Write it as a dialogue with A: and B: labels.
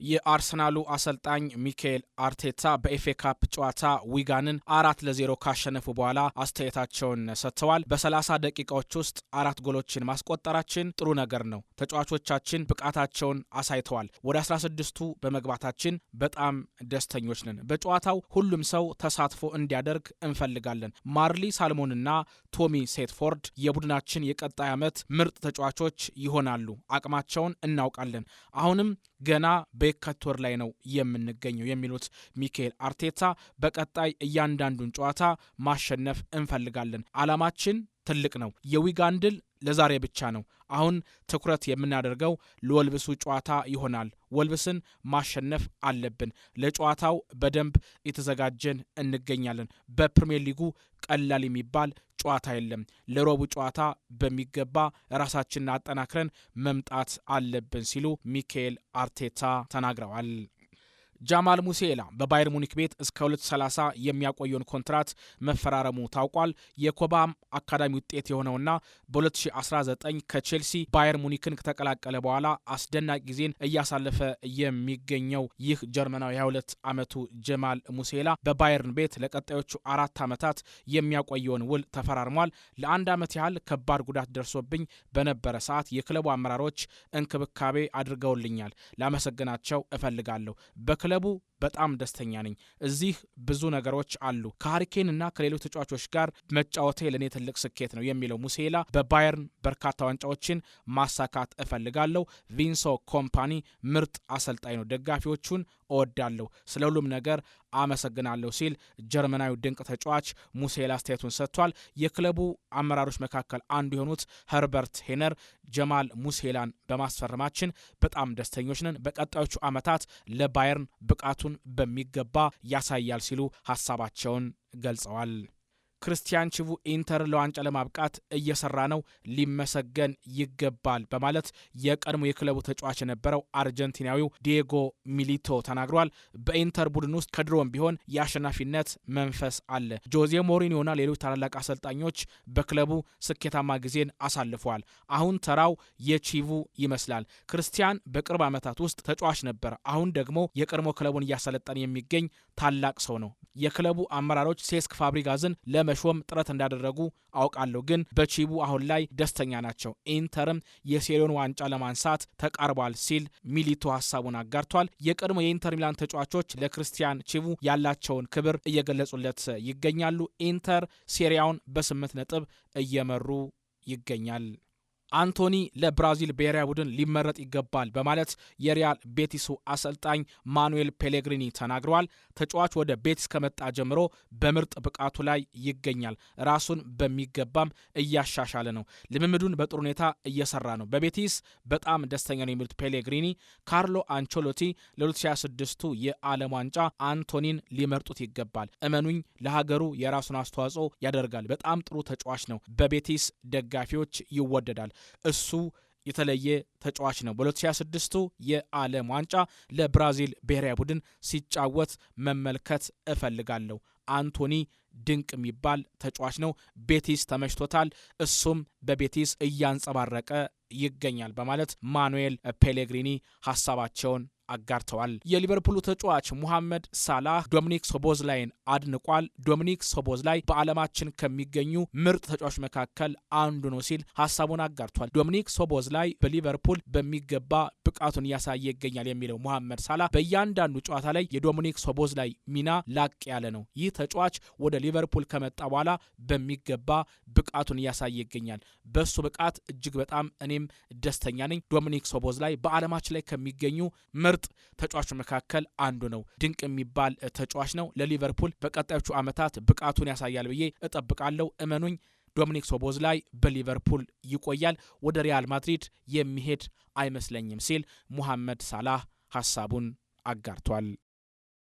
A: የአርሰናሉ አሰልጣኝ ሚካኤል አርቴታ በኤፍኤ ካፕ ጨዋታ ዊጋንን 4-0 ካሸነፉ በኋላ አስተያየታቸውን ሰጥተዋል። በ30 ደቂቃዎች ውስጥ 4 ጎሎችን ማስቆጠራችን ጥሩ ነገር ነው። ተጫዋቾቻችን ብቃታቸውን አሳይተዋል። ወደ 16ቱ በመግባታችን በጣም ደስተኞች ነን። በጨዋታው ሁሉም ሰው ተሳትፎ እንዲያደርግ እንፈልጋለን። ማርሊ ሳልሞንና ቶሚ ሴትፎርድ የቡድናችን የቀጣይ ዓመት ምርጥ ተጫዋቾች ይሆናሉ። አቅማቸውን እናውቃለን። አሁንም ገና በየካቲት ወር ላይ ነው የምንገኘው የሚሉት ሚካኤል አርቴታ በቀጣይ እያንዳንዱን ጨዋታ ማሸነፍ እንፈልጋለን። ዓላማችን ትልቅ ነው። የዊጋን ድል ለዛሬ ብቻ ነው። አሁን ትኩረት የምናደርገው ለወልብሱ ጨዋታ ይሆናል። ወልብስን ማሸነፍ አለብን። ለጨዋታው በደንብ የተዘጋጀን እንገኛለን። በፕሪሚየር ሊጉ ቀላል የሚባል ጨዋታ የለም። ለሮቡ ጨዋታ በሚገባ ራሳችንን አጠናክረን መምጣት አለብን ሲሉ ሚካኤል አርቴታ ተናግረዋል። ጃማል ሙሲኤላ በባየር ሙኒክ ቤት እስከ 2030 የሚያቆየውን ኮንትራት መፈራረሙ ታውቋል። የኮባም አካዳሚ ውጤት የሆነውና በ2019 ከቼልሲ ባየር ሙኒክን ከተቀላቀለ በኋላ አስደናቂ ጊዜን እያሳለፈ የሚገኘው ይህ ጀርመናዊ 22 ዓመቱ ጃማል ሙሲኤላ በባየርን ቤት ለቀጣዮቹ 4 ዓመታት የሚያቆየውን ውል ተፈራርሟል። ለአንድ ዓመት ያህል ከባድ ጉዳት ደርሶብኝ በነበረ ሰዓት የክለቡ አመራሮች እንክብካቤ አድርገውልኛል። ላመሰግናቸው እፈልጋለሁ። በክለቡ በጣም ደስተኛ ነኝ። እዚህ ብዙ ነገሮች አሉ። ከሃሪኬን እና ከሌሎች ተጫዋቾች ጋር መጫወቴ ለኔ ትልቅ ስኬት ነው የሚለው ሙሲኤላ በባየርን በርካታ ዋንጫዎችን ማሳካት እፈልጋለሁ። ቪንሶ ኮምፓኒ ምርጥ አሰልጣኝ ነው። ደጋፊዎቹን እወዳለሁ። ስለ ሁሉም ነገር አመሰግናለሁ ሲል ጀርመናዊ ድንቅ ተጫዋች ሙሲኤላ አስተያየቱን ሰጥቷል። የክለቡ አመራሮች መካከል አንዱ የሆኑት ኸርበርት ሄነር ጃማል ሙሲኤላን በማስፈረማችን በጣም ደስተኞች ነን። በቀጣዮቹ ዓመታት ለባየርን ብቃቱን በሚገባ ያሳያል ሲሉ ሐሳባቸውን ገልጸዋል። ክርስቲያን ቺቩ ኢንተር ለዋንጫ ለማብቃት እየሰራ ነው፣ ሊመሰገን ይገባል በማለት የቀድሞ የክለቡ ተጫዋች የነበረው አርጀንቲናዊው ዲየጎ ሚሊቶ ተናግሯል። በኢንተር ቡድን ውስጥ ከድሮም ቢሆን የአሸናፊነት መንፈስ አለ። ጆዜ ሞሪኒዮና ሌሎች ታላላቅ አሰልጣኞች በክለቡ ስኬታማ ጊዜን አሳልፈዋል። አሁን ተራው የቺቩ ይመስላል። ክርስቲያን በቅርብ ዓመታት ውስጥ ተጫዋች ነበር። አሁን ደግሞ የቀድሞ ክለቡን እያሰለጠነ የሚገኝ ታላቅ ሰው ነው። የክለቡ አመራሮች ሴስክ ፋብሪጋዝን ለመሾም ጥረት እንዳደረጉ አውቃለሁ፣ ግን በቺቩ አሁን ላይ ደስተኛ ናቸው። ኢንተርም የሴሪዮን ዋንጫ ለማንሳት ተቃርቧል ሲል ሚሊቶ ሐሳቡን አጋርቷል። የቀድሞ የኢንተር ሚላን ተጫዋቾች ለክርስቲያን ቺቩ ያላቸውን ክብር እየገለጹለት ይገኛሉ። ኢንተር ሴሪያውን በ8 ነጥብ እየመሩ ይገኛል። አንቶኒ ለብራዚል ብሔራዊ ቡድን ሊመረጥ ይገባል በማለት የሪያል ቤቲሱ አሰልጣኝ ማኑኤል ፔሌግሪኒ ተናግረዋል። ተጫዋች ወደ ቤቲስ ከመጣ ጀምሮ በምርጥ ብቃቱ ላይ ይገኛል። ራሱን በሚገባም እያሻሻለ ነው። ልምምዱን በጥሩ ሁኔታ እየሰራ ነው። በቤቲስ በጣም ደስተኛ ነው የሚሉት ፔሌግሪኒ ካርሎ አንቸሎቲ ለ2026ቱ የዓለም ዋንጫ አንቶኒን ሊመርጡት ይገባል። እመኑኝ፣ ለሀገሩ የራሱን አስተዋጽኦ ያደርጋል። በጣም ጥሩ ተጫዋች ነው። በቤቲስ ደጋፊዎች ይወደዳል። እሱ የተለየ ተጫዋች ነው። በ2026ቱ የዓለም ዋንጫ ለብራዚል ብሔራዊ ቡድን ሲጫወት መመልከት እፈልጋለሁ። አንቶኒ ድንቅ የሚባል ተጫዋች ነው። ቤቲስ ተመችቶታል። እሱም በቤቲስ እያንጸባረቀ ይገኛል በማለት ማኑኤል ፔሌግሪኒ ሐሳባቸውን አጋርተዋል። የሊቨርፑሉ ተጫዋች ሙሐመድ ሳላህ ዶሚኒክ ሶቦዝላይን አድንቋል። ዶሚኒክ ሶቦዝላይ በዓለማችን ከሚገኙ ምርጥ ተጫዋች መካከል አንዱ ነው ሲል ሐሳቡን አጋርቷል። ዶሚኒክ ሶቦዝላይ በሊቨርፑል በሚገባ ብቃቱን እያሳየ ይገኛል የሚለው ሙሐመድ ሳላህ በእያንዳንዱ ጨዋታ ላይ የዶሚኒክ ሶቦዝላይ ሚና ላቅ ያለ ነው። ይህ ተጫዋች ወደ ሊቨርፑል ከመጣ በኋላ በሚገባ ብቃቱን እያሳየ ይገኛል። በሱ ብቃት እጅግ በጣም እኔም ደስተኛ ነኝ። ዶሚኒክ ሶቦዝላይ በዓለማችን ላይ ከሚገኙ ምርጥ ተጫዋቾች መካከል አንዱ ነው። ድንቅ የሚባል ተጫዋች ነው። ለሊቨርፑል በቀጣዮቹ ዓመታት ብቃቱን ያሳያል ብዬ እጠብቃለሁ። እመኑኝ፣ ዶሚኒክ ሶቦዝላይ በሊቨርፑል ይቆያል። ወደ ሪያል ማድሪድ የሚሄድ አይመስለኝም ሲል ሙሐመድ ሳላህ ሐሳቡን አጋርቷል።